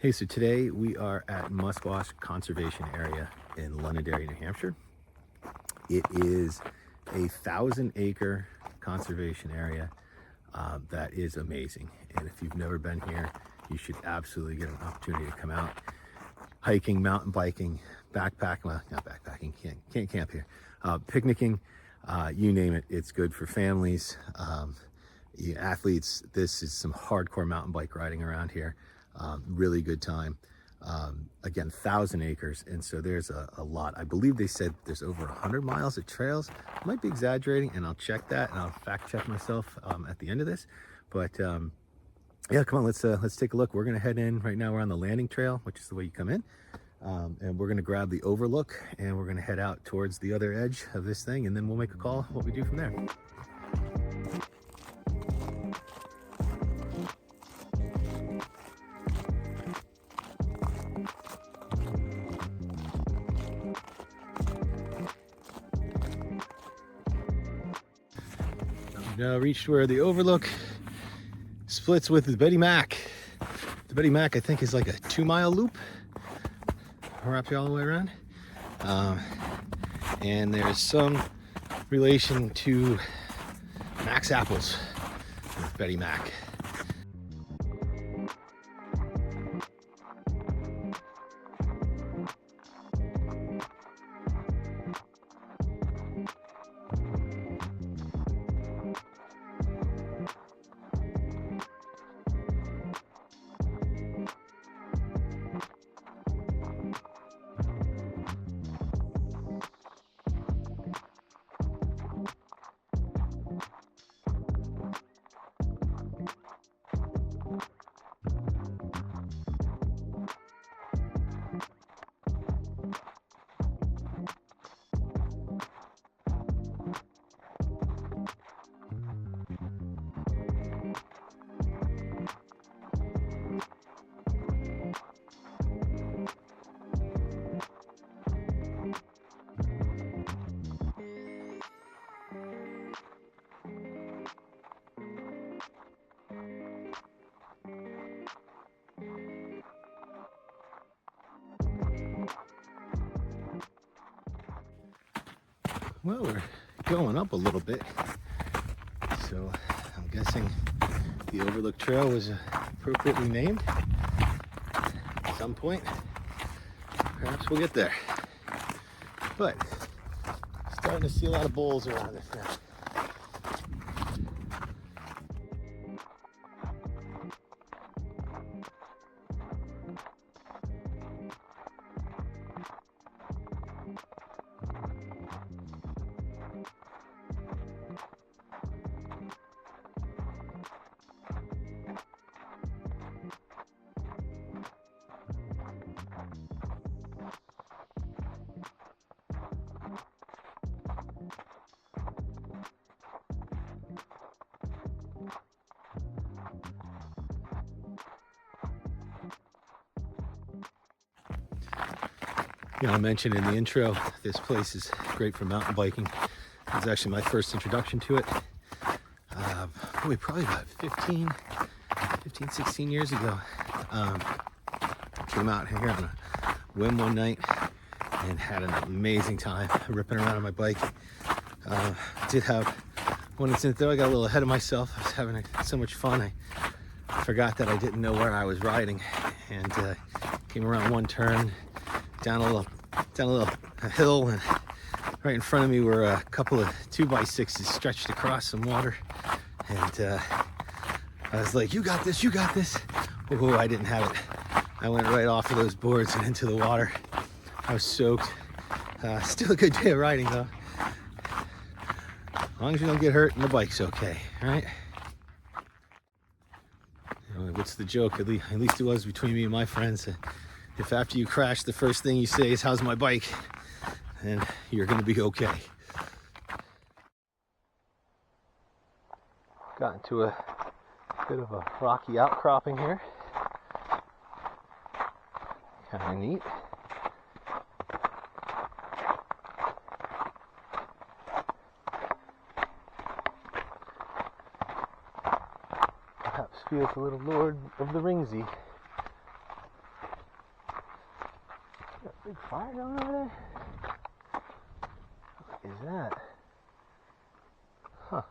Hey, so today we are at Musquash Conservation Area in Londonderry, New Hampshire. It is a 1,000-acre conservation area that is amazing. And if you've never been here, you should absolutely get an opportunity to come out hiking, mountain biking, backpacking. Well, not backpacking, can't camp here. Picnicking, you name it. It's good for families, athletes. This is some hardcore mountain bike riding around here. Really good time. Again, 1,000 acres, and so there's a lot. I believe they said there's over 100 miles of trails. I might be exaggerating, and I'll check that, and I'll fact check myself at the end of this. But yeah, come on, let's take a look. We're gonna head in right now. We're on the landing trail, which is the way you come in, and we're gonna grab the Overlook, and we're gonna head out towards the other edge of this thing, and then we'll make a call what we do from there. Now reached where the Overlook splits with the Betty Mack. The Betty Mack, I think, is like a 2-mile loop. Wraps you all the way around. And there's some relation to Mack's apples with Betty Mack. Well, we're going up a little bit, so I'm guessing the Overlook Trail was appropriately named at some point. Perhaps we'll get there. But starting to see a lot of bowls around this now. You know, I mentioned in the intro, this place is great for mountain biking. It was actually my first introduction to it. Probably about 15, 16 years ago. Came out here on a whim one night and had an amazing time ripping around on my bike. Did have one incident though. I got a little ahead of myself. I was having so much fun. I forgot that I didn't know where I was riding, and came around one turn, down a little hill, and right in front of me were a couple of 2x6s stretched across some water, and I was like, you got this, you got this. Oh, I didn't have it. I went right off of those boards and into the water. I was soaked. Still a good day of riding though. As long as you don't get hurt and the bike's okay, right? You know, what's the joke? At least it was between me and my friends. If after you crash, the first thing you say is, how's my bike? Then you're gonna be okay. Got into a bit of a rocky outcropping here. Kind of neat. Perhaps feels a little Lord of the Ringsy. Big fire going over there? What is that? Huh.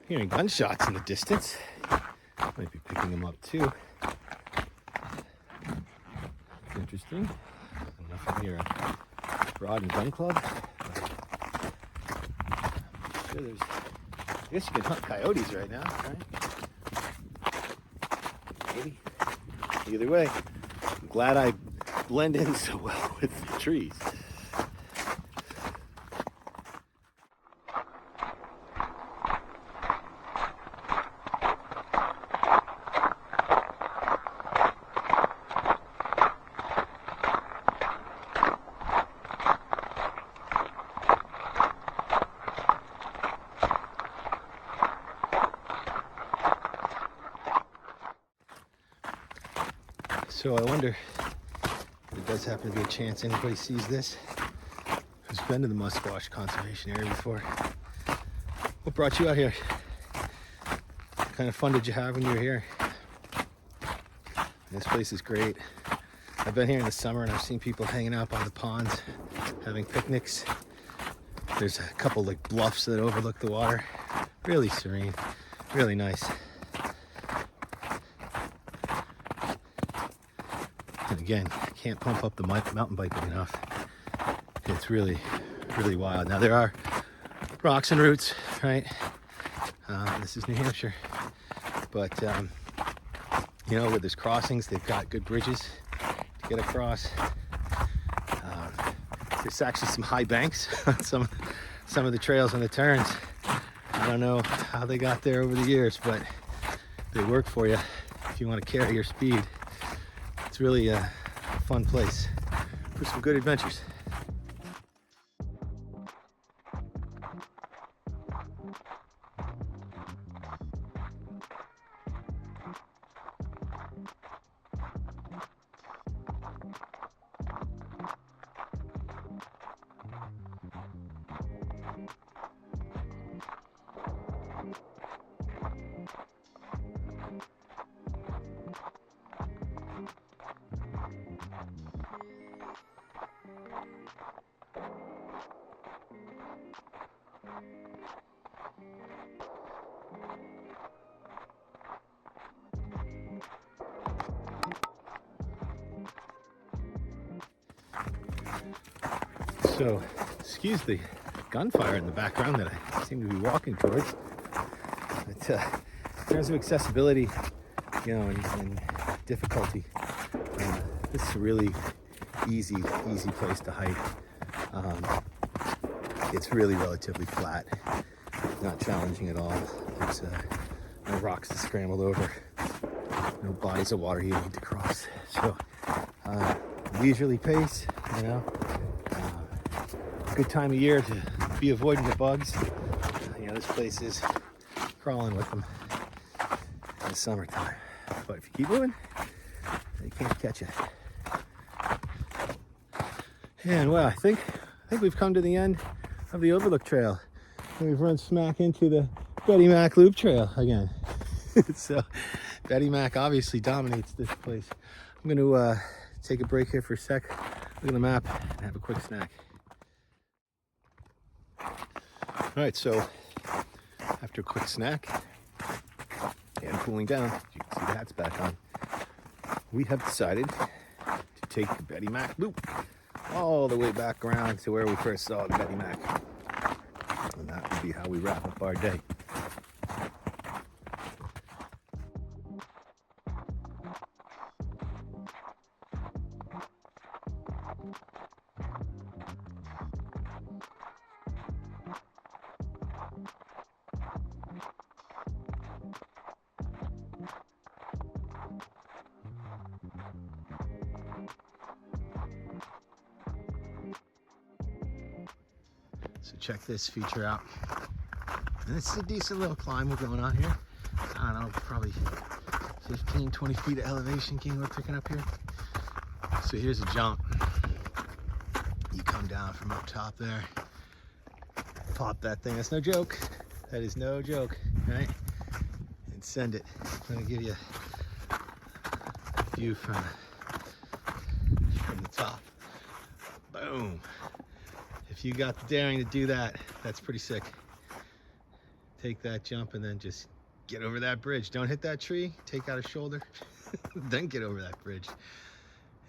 Hearing gunshots in the distance. Might be picking them up too. Interesting. I don't know if I hear a rod and gun club. I'm sure there's, I guess you can hunt coyotes right now, right? Maybe. Either way, I'm glad I blend in so well with the trees. So I wonder if there does happen to be a chance anybody sees this who's been to the Musquash Conservation Area before. What brought you out here? What kind of fun did you have when you were here? This place is great. I've been here in the summer and I've seen people hanging out by the ponds, having picnics. There's a couple like bluffs that overlook the water. Really serene, really nice. And again, can't pump up the mountain biking enough. It's really, really wild. Now there are rocks and roots, right? This is New Hampshire, but you know, where there's crossings, they've got good bridges to get across. There's actually some high banks on some of the trails and the turns. I don't know how they got there over the years, but they work for you if you want to carry your speed. It's really a fun place for some good adventures. So, excuse the gunfire in the background that I seem to be walking towards. But in terms of accessibility, you know, and difficulty, this is a really easy place to hike. It's really relatively flat, not challenging at all. There's no rocks to scramble over, no bodies of water you need to cross. So, leisurely pace, you know. Good time of year to be avoiding the bugs. You know, this place is crawling with them in the summertime. But if you keep moving, they can't catch you. And well, I think we've come to the end of the Overlook Trail. And we've run smack into the Betty Mack Loop Trail again. So Betty Mack obviously dominates this place. I'm going to take a break here for a sec, look at the map, and have a quick snack. All right, so after a quick snack and cooling down, you can see the hat's back on, we have decided to take the Betty Mack Loop all the way back around to where we first saw the Betty Mack. And that will be how we wrap up our day. So check this feature out. And this is a decent little climb we're going on here. I don't know, probably 15, 20 feet of elevation gain we're picking up here. So here's a jump. You come down from up top there, pop that thing. That's no joke. That is no joke, right? And send it. I'm gonna give you a view from the top. Boom. If you got the daring to do that, that's pretty sick. Take that jump and then just get over that bridge. Don't hit that tree, take out a shoulder, then get over that bridge,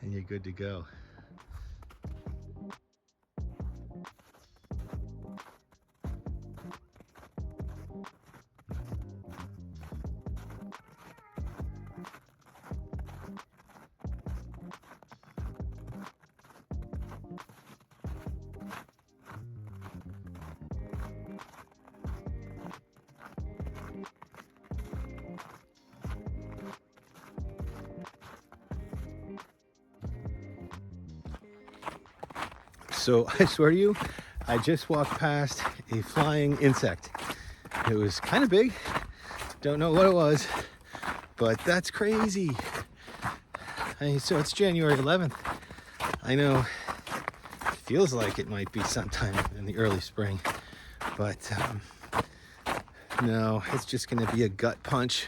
and you're good to go. So I swear to you, I just walked past a flying insect. It was kind of big. Don't know what it was, but that's crazy. So it's January 11th. I know it feels like it might be sometime in the early spring, but no, it's just gonna be a gut punch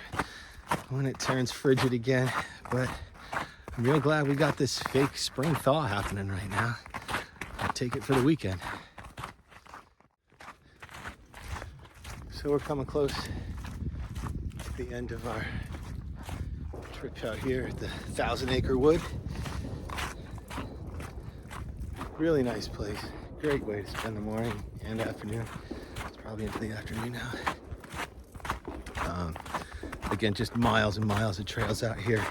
when it turns frigid again. But I'm real glad we got this fake spring thaw happening right now. I'll take it for the weekend. So we're coming close to the end of our trip out here at the 1,000-acre wood. Really nice place. Great way to spend the morning and afternoon. It's probably into the afternoon now. Again, just miles and miles of trails out here,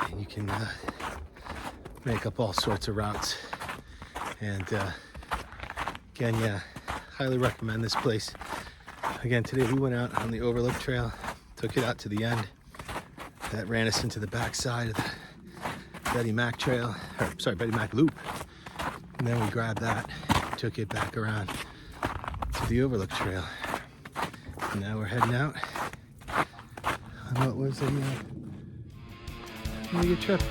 and you can make up all sorts of routes. And again, yeah, highly recommend this place. Again, today we went out on the Overlook trail, took it out to the end. That ran us into the backside of the Betty Mack trail, or sorry, Betty Mack loop. And then we grabbed that, took it back around to the Overlook trail. And now we're heading out on what was a really good trip.